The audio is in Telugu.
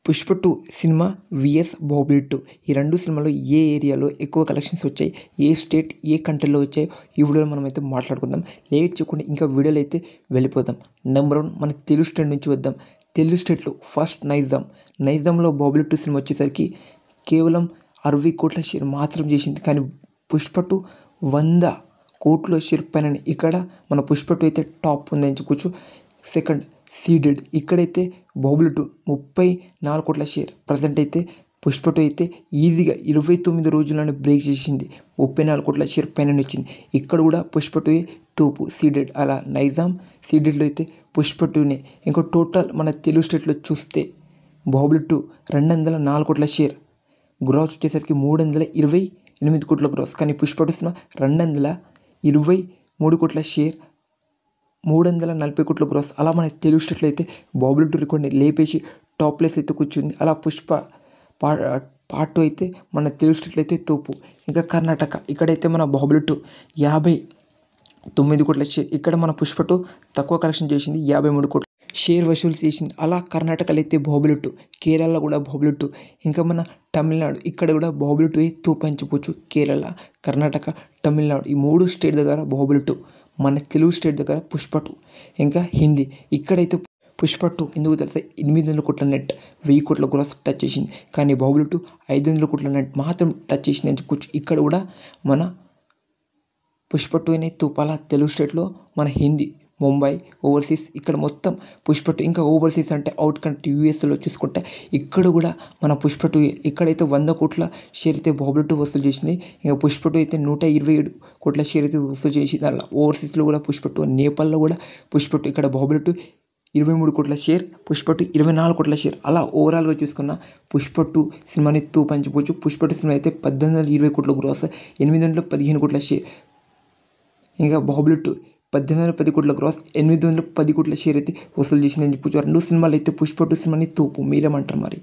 పుష్ప 2 సినిమా విఎస్ బాహుబలి 2 ఈ రెండు సినిమాలు ఏ ఏరియాలో ఎక్కువ కలెక్షన్స్ వచ్చాయి, ఏ స్టేట్ ఏ కంట్రీలో వచ్చాయి, ఈ వీడియోలో మనం అయితే మాట్లాడుకుందాం. లేట్ చేయకుండా ఇంకా వీడియోలో అయితే వెళ్ళిపోదాం. నెంబర్ 1 మన తెలుగు స్టేట్ నుంచి వద్దాం. తెలుగు స్టేట్లో ఫస్ట్ నైజాంలో బాహుబలి 2 సినిమా వచ్చేసరికి కేవలం 60 కోట్ల షేర్ మాత్రం చేసింది. కానీ పుష్ప 2 100 కోట్ల షేర్ పైన ఇక్కడ మన పుష్ప 2 అయితే టాప్ ఉందని చెప్పుకోవచ్చు. సెకండ్ సీడెడ్, ఇక్కడైతే బాహుబలి 2 34 కోట్ల షేర్. ప్రజెంట్ అయితే పుష్ప 2 అయితే ఈజీగా 29 రోజుల్లోనే బ్రేక్ చేసింది. 34 కోట్ల షేర్ పైన వచ్చింది. ఇక్కడ కూడా పుష్ప 2 తోపు సీడెడ్. అలా నైజాం సీడెడ్లో అయితే పుష్ప 2నే. ఇంకో టోటల్ మన తెలుగు స్టేట్లో చూస్తే బాహుబలి 2 204 కోట్ల షేర్, గ్రాస్ వచ్చేసరికి 328 కోట్ల గ్రాస్. కానీ పుష్ప 2 సినిమా 223 కోట్ల షేర్, 340 కోట్ల గ్రాస్. అలా మన తెలుగు స్టేట్లో అయితే బాహుబలి 2 రికార్డ్ని లేపేసి టాప్ ప్లేస్ అయితే కూర్చుంది. అలా పుష్ప పార్ట్ 2 అయితే మన తెలుగు స్టేట్లో అయితే తోపు. ఇంకా కర్ణాటక, ఇక్కడైతే మన బాహుబలి 2 59 కోట్ల షేర్. ఇక్కడ మన పుష్ప 2 తక్కువ కలెక్షన్ చేసింది, 53 కోట్ల షేర్ వసూలు చేసింది. అలా కర్ణాటకలో అయితే బాహుబలి 2, కేరళలో కూడా బాహుబలి 2, ఇంకా మన తమిళనాడు ఇక్కడ కూడా బాహుబలి 2 తోపు అని చెప్పొచ్చు. కేరళ, కర్ణాటక, తమిళనాడు ఈ 3 స్టేట్ దగ్గర బాహుబలి 2, మన తెలుగు స్టేట్ దగ్గర పుష్ప 2. ఇంకా హిందీ, ఇక్కడైతే పుష్ప 2 ఎందుకు తెలుసా 800 కోట్ల నెట్, 1000 కోట్ల గ్రాస్ టచ్ చేసింది. కానీ బాహుబలి 2 500 కోట్ల నెట్ మాత్రం టచ్ చేసింది అని చెప్పుకోవచ్చు. ఇక్కడ కూడా మన పుష్ప 2నే తూపాల. తెలుగు స్టేట్లో మన హిందీ, ముంబై, ఓవర్సీస్ ఇక్కడ మొత్తం పుష్ప 2. ఇంకా ఓవర్సీస్ అంటే అవుట్ కంట్రీ యూఎస్లో చూసుకుంటే ఇక్కడ కూడా మన పుష్ప 2. ఇక్కడైతే 100 కోట్ల షేర్ అయితే బాహుబలి 2 వసూలు చేసింది. ఇంకా పుష్ప 2 అయితే 127 కోట్ల షేర్ అయితే వసూలు చేసింది. అలా ఓవర్సీస్లో కూడా పుష్ప 2, నేపాల్లో కూడా పుష్ప 2. ఇక్కడ బాహుబలి 2 23 కోట్ల షేర్, పుష్ప 2 24 కోట్ల షేర్. అలా ఓవరాల్గా చూసుకున్న పుష్ప 2 సినిమాని తూపు అని చెప్పొచ్చు. పుష్ప 2 సినిమా అయితే 1820 కోట్ల గ్రాస్, 815 కోట్ల షేర్. ఇంకా బాహుబలి 2 1810 కోట్ల గ్రాస్, 810 కోట్ల షేర్ అయితే వసూలు చేసిందని చెప్పొచ్చు. రెండు సినిమాలు అయితే పుష్ప 2 సినిమాని తోపు. మీరేమంటారు మరి?